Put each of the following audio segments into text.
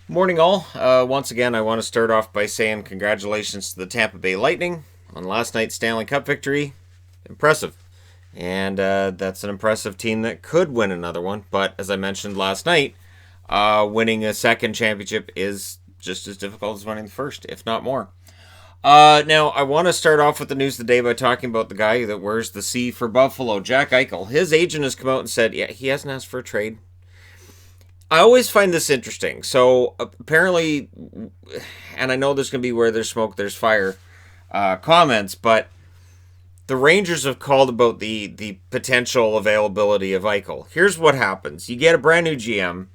Morning, all. Once again, I want to start off by saying congratulations to the Tampa Bay Lightning on last night's Stanley Cup victory. Impressive. And that's an impressive team that could win another one. But as I mentioned last night, winning a second championship is just as difficult as winning the first, if not more. Now, I want to start off with the news of the day by talking about the guy that wears the C for Buffalo, Jack Eichel. His agent has come out and said, yeah, he hasn't asked for a trade. I always find this interesting. So apparently, and I know there's going to be where there's smoke, there's fire comments, but the Rangers have called about the potential availability of Eichel. Here's what happens: you get a brand new GM,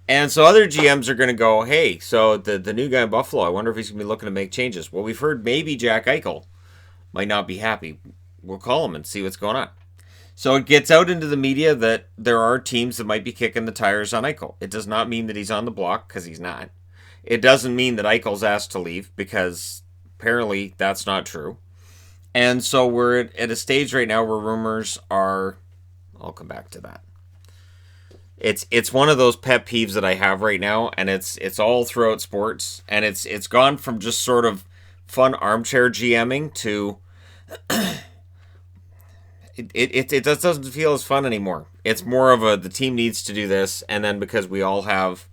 and so other GMs are going to go, "Hey, so the new guy in Buffalo, I wonder if he's going to be looking to make changes." Well, we've heard maybe Jack Eichel might not be happy. We'll call him and see what's going on. So it gets out into the media that there are teams that might be kicking the tires on Eichel. It does not mean that he's on the block, because he's not. It doesn't mean that Eichel's asked to leave, because apparently that's not true. And so we're at a stage right now where rumors are... I'll come back to that. It's one of those pet peeves that I have right now, and it's all throughout sports, and it's gone from just sort of fun armchair GMing to... It just doesn't feel as fun anymore. It's more of the team needs to do this, and then because we all have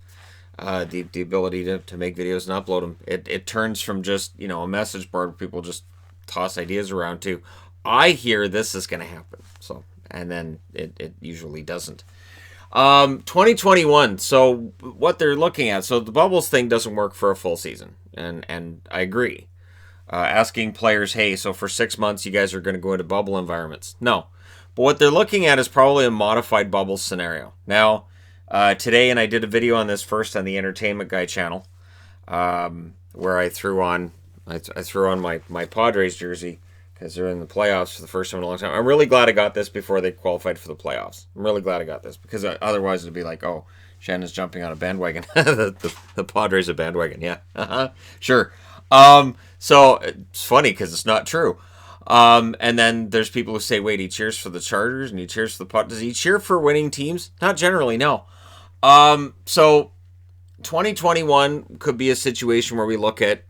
the ability to make videos and upload them, it turns from just a message board where people just toss ideas around to, I hear this is going to happen. So, and then it usually doesn't. 2021. So what they're looking at. So the bubbles thing doesn't work for a full season, and I agree. Asking players, hey, so for 6 months you guys are going to go into bubble environments. No. But what they're looking at is probably a modified bubble scenario. Now, today, and I did a video on this first on the Entertainment Guy channel, where I threw on my Padres jersey because they're in the playoffs for the first time in a long time. I'm really glad I got this before they qualified for the playoffs. I'm really glad I got this, because otherwise it'd be like, oh, Shannon's jumping on a bandwagon. the Padres a bandwagon, yeah. Sure. So it's funny because it's not true. And then there's people who say, wait, he cheers for the Chargers and he cheers for the Pot. Does he cheer for winning teams? Not generally, no. So 2021 could be a situation where we look at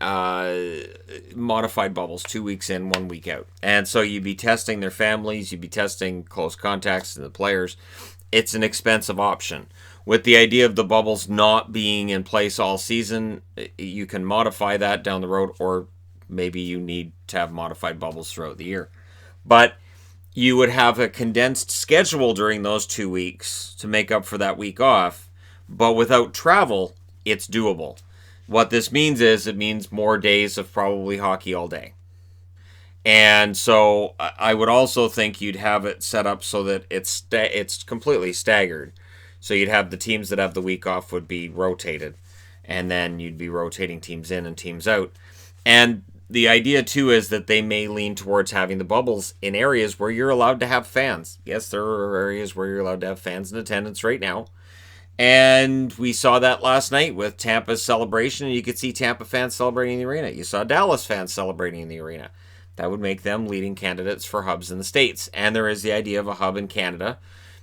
modified bubbles, 2 weeks in, 1 week out. And so you'd be testing their families, you'd be testing close contacts and the players. It's an expensive option. With the idea of the bubbles not being in place all season, you can modify that down the road, or maybe you need to have modified bubbles throughout the year. But you would have a condensed schedule during those 2 weeks to make up for that week off. But without travel, it's doable. What this means is it means more days of probably hockey all day. And so I would also think you'd have it set up so that it's completely staggered. So you'd have the teams that have the week off would be rotated, and then you'd be rotating teams in and teams out. And the idea, too, is that they may lean towards having the bubbles in areas where you're allowed to have fans. Yes, there are areas where you're allowed to have fans in attendance right now. And we saw that last night with Tampa's celebration, and you could see Tampa fans celebrating in the arena. You saw Dallas fans celebrating in the arena. That would make them leading candidates for hubs in the States. And there is the idea of a hub in Canada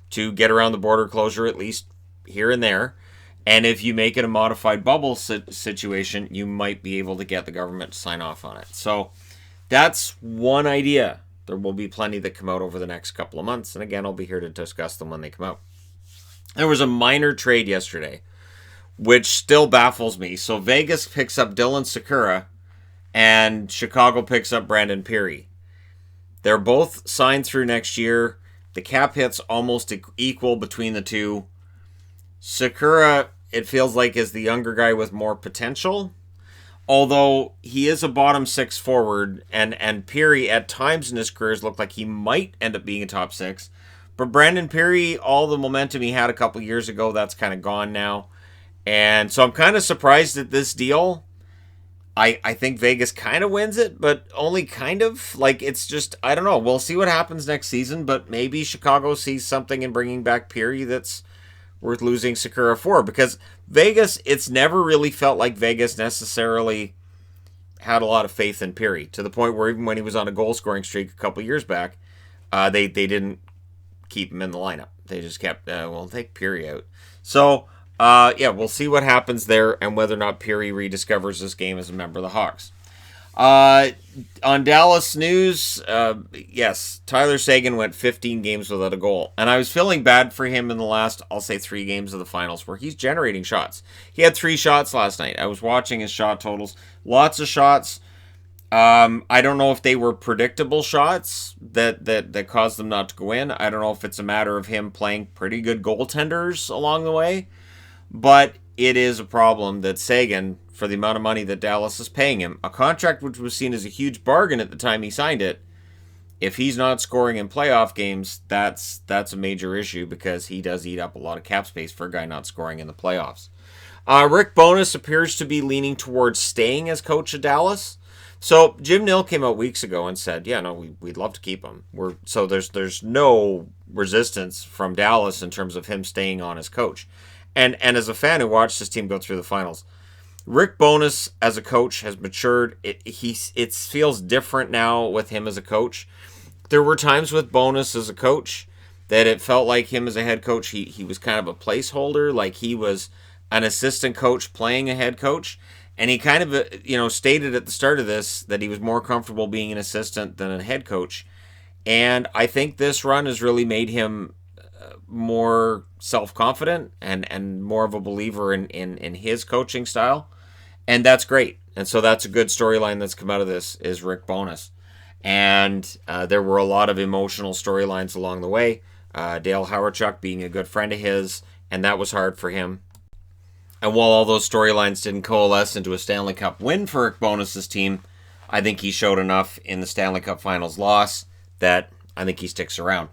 to get around the border closure, at least here and there. And if you make it a modified bubble situation, you might be able to get the government to sign off on it. So that's one idea. There will be plenty that come out over the next couple of months. And again, I'll be here to discuss them when they come out. There was a minor trade yesterday, which still baffles me. So Vegas picks up Dylan Sakura, and Chicago picks up Brandon Peary. They're both signed through next year. The cap hit's almost equal between the two. Sakura, it feels like, is the younger guy with more potential. Although he is a bottom six forward, and Peary at times in his career has looked like he might end up being a top six. But Brandon Peary, all the momentum he had a couple years ago, that's kind of gone now. And so I'm kind of surprised at this deal. I think Vegas kind of wins it, but only kind of. Like, it's just, I don't know. We'll see what happens next season, but maybe Chicago sees something in bringing back Peary that's worth losing Sakura for. Because Vegas, it's never really felt like Vegas necessarily had a lot of faith in Peary, to the point where even when he was on a goal-scoring streak a couple years back, they didn't keep him in the lineup. They just kept, we'll take Peary out. So Yeah, we'll see what happens there and whether or not Peary rediscovers this game as a member of the Hawks. On Dallas news, yes, Tyler Seguin went 15 games without a goal. And I was feeling bad for him in the last, I'll say, 3 games of the finals where he's generating shots. He had 3 shots last night. I was watching his shot totals. Lots of shots. I don't know if they were predictable shots that caused them not to go in. I don't know if it's a matter of him playing pretty good goaltenders along the way. But it is a problem that Seguin, for the amount of money that Dallas is paying him, a contract which was seen as a huge bargain at the time he signed it, if he's not scoring in playoff games, that's a major issue because he does eat up a lot of cap space for a guy not scoring in the playoffs. Rick Bowness appears to be leaning towards staying as coach of Dallas. So Jim Nill came out weeks ago and said, yeah, no, we'd love to keep him. So there's no resistance from Dallas in terms of him staying on as coach. And as a fan who watched this team go through the finals, Rick Bowness as a coach has matured. It feels different now with him as a coach. There were times with Bowness as a coach that it felt like him as a head coach, he was kind of a placeholder, like he was an assistant coach playing a head coach. And he kind of, stated at the start of this that he was more comfortable being an assistant than a head coach. And I think this run has really made him more self-confident and more of a believer in his coaching style. And that's great. And so that's a good storyline that's come out of this is Rick Bowness. And there were a lot of emotional storylines along the way. Dale Hawerchuk being a good friend of his, and that was hard for him. And while all those storylines didn't coalesce into a Stanley Cup win for Rick Bowness' team, I think he showed enough in the Stanley Cup Finals loss that I think he sticks around.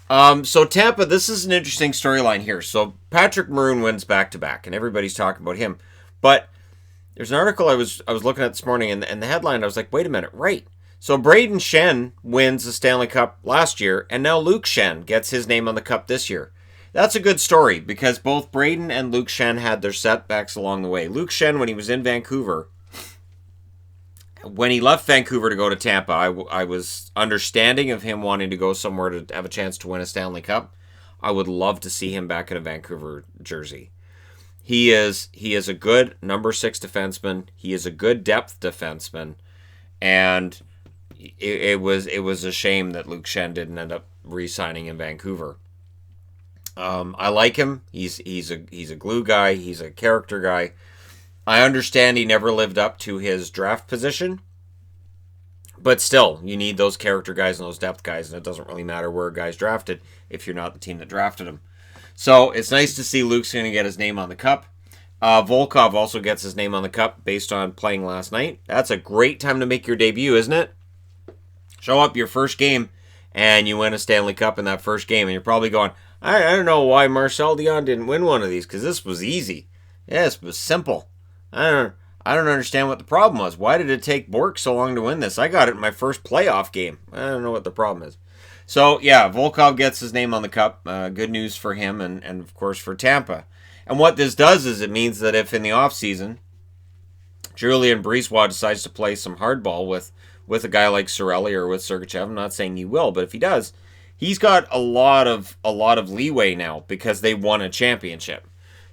So Tampa, this is an interesting storyline here. So Patrick Maroon wins back-to-back, and everybody's talking about him. But there's an article I was looking at this morning, and the headline, I was like, wait a minute, right. So Braden Schenn wins the Stanley Cup last year, and now Luke Schenn gets his name on the cup this year. That's a good story, because both Braden and Luke Schenn had their setbacks along the way. Luke Schenn, when he was in Vancouver, when he left Vancouver to go to Tampa, I was understanding of him wanting to go somewhere to have a chance to win a Stanley Cup. I would love to see him back in a Vancouver jersey. He is a good number 6 defenseman. He is a good depth defenseman, and it was a shame that Luke Schenn didn't end up re-signing in Vancouver. I like him. He's a glue guy. He's a character guy. I understand he never lived up to his draft position, but still, you need those character guys and those depth guys, and it doesn't really matter where a guy's drafted if you're not the team that drafted him. So it's nice to see Luke's going to get his name on the cup. Volkov also gets his name on the cup based on playing last night. That's a great time to make your debut, isn't it? Show up your first game, and you win a Stanley Cup in that first game, and you're probably going, I don't know why Marcel Dion didn't win one of these, because this was easy. Yeah, this was simple. I don't understand what the problem was. Why did it take Bork so long to win this? I got it in my first playoff game. I don't know what the problem is. So, yeah, Volkov gets his name on the cup. Good news for him and, of course, for Tampa. And what this does is it means that if in the offseason, Julian Brisebois decides to play some hardball with a guy like Cirelli or with Sergachev, I'm not saying he will, but if he does, he's got a lot of leeway now because they won a championship.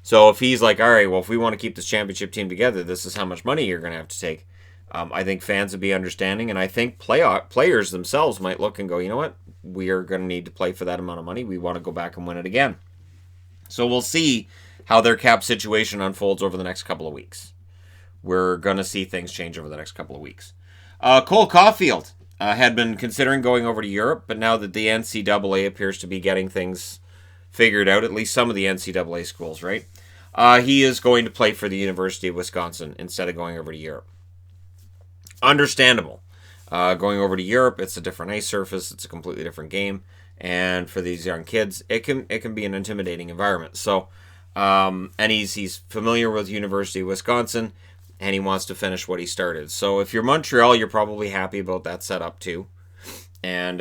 So if he's like, all right, well, if we want to keep this championship team together, this is how much money you're going to have to take. I think fans would be understanding, and I think players themselves might look and go, you know what? We are going to need to play for that amount of money. We want to go back and win it again. So we'll see how their cap situation unfolds over the next couple of weeks. We're going to see things change over the next couple of weeks. Cole Caulfield had been considering going over to Europe, but now that the NCAA appears to be getting things figured out, at least some of the NCAA schools, right? He is going to play for the University of Wisconsin instead of going over to Europe. Understandable. Going over to Europe, it's a different ice surface. It's a completely different game. And for these young kids, it can be an intimidating environment. So, and he's familiar with University of Wisconsin, and he wants to finish what he started. So if you're Montreal, you're probably happy about that setup too. And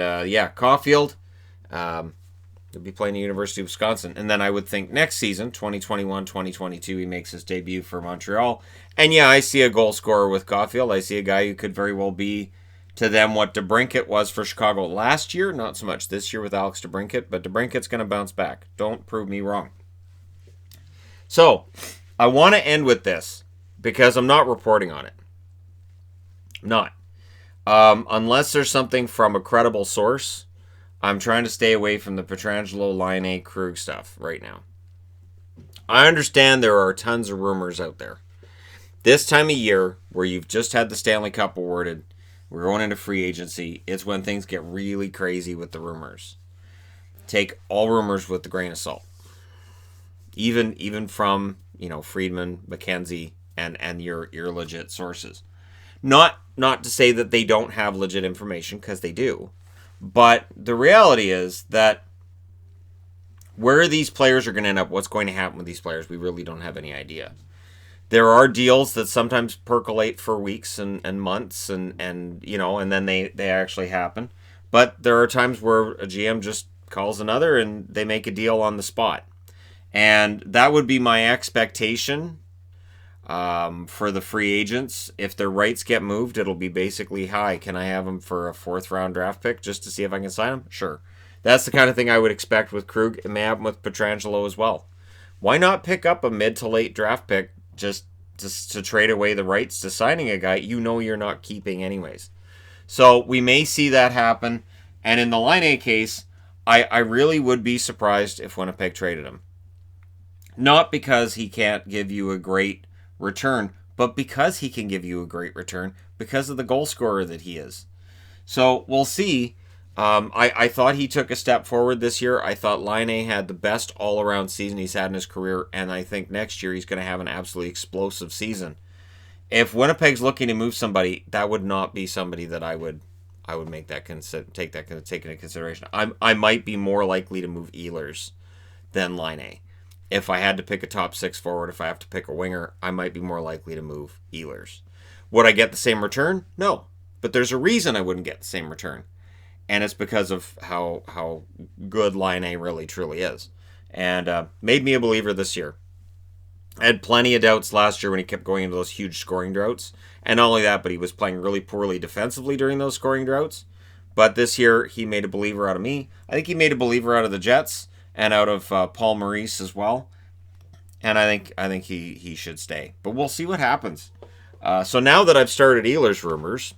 Caulfield, he'll be playing the University of Wisconsin. And then I would think next season, 2021-2022, he makes his debut for Montreal. And yeah, I see a goal scorer with Caulfield. I see a guy who could very well be to them what DeBrincat was for Chicago last year. Not so much this year with Alex DeBrincat, but DeBrincat's going to bounce back. Don't prove me wrong. So, I want to end with this because I'm not reporting on it. I'm not. Unless there's something from a credible source, I'm trying to stay away from the Pietrangelo, Laine, Krug stuff right now. I understand there are tons of rumors out there. This time of year, where you've just had the Stanley Cup awarded, we're going into free agency, it's when things get really crazy with the rumors. Take all rumors with a grain of salt. Even from, Friedman, McKenzie, and your legit sources. Not to say that they don't have legit information, because they do. But the reality is that where these players are going to end up, what's going to happen with these players, we really don't have any idea. There are deals that sometimes percolate for weeks and months and then they actually happen. But there are times where a GM just calls another and they make a deal on the spot. And that would be my expectation for the free agents. If their rights get moved, it'll be basically, hi, can I have them for a 4th round draft pick just to see if I can sign them? Sure. That's the kind of thing I would expect with Krug. It may happen with Pietrangelo as well. Why not pick up a mid to late draft pick just to trade away the rights to signing a guy you're not keeping anyways? So we may see that happen. And in the Laine case, I really would be surprised if Winnipeg traded him. Not because he can't give you a great return, but because he can give you a great return because of the goal scorer that he is. So we'll see. I thought he took a step forward this year. I thought Laine had the best all-around season he's had in his career, and I think next year he's going to have an absolutely explosive season. If Winnipeg's looking to move somebody, that would not be somebody that I would make that take into consideration. I might be more likely to move Ehlers than Laine. If I had to pick a top 6 forward, if I have to pick a winger, I might be more likely to move Ehlers. Would I get the same return? No. But there's a reason I wouldn't get the same return. And it's because of how good Laine really truly is. And made me a believer this year. I had plenty of doubts last year when he kept going into those huge scoring droughts. And not only that, but he was playing really poorly defensively during those scoring droughts. But this year, he made a believer out of me. I think he made a believer out of the Jets and out of Paul Maurice as well. And I think he should stay. But we'll see what happens. So now that I've started Ehlers rumors,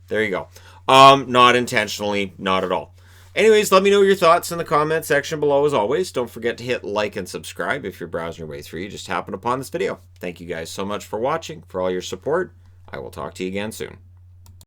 there you go. Not intentionally, not at all. Anyways, let me know your thoughts in the comment section below as always. Don't forget to hit like and subscribe if you're browsing your way through. You just happened upon this video. Thank you guys so much for watching, for all your support. I will talk to you again soon.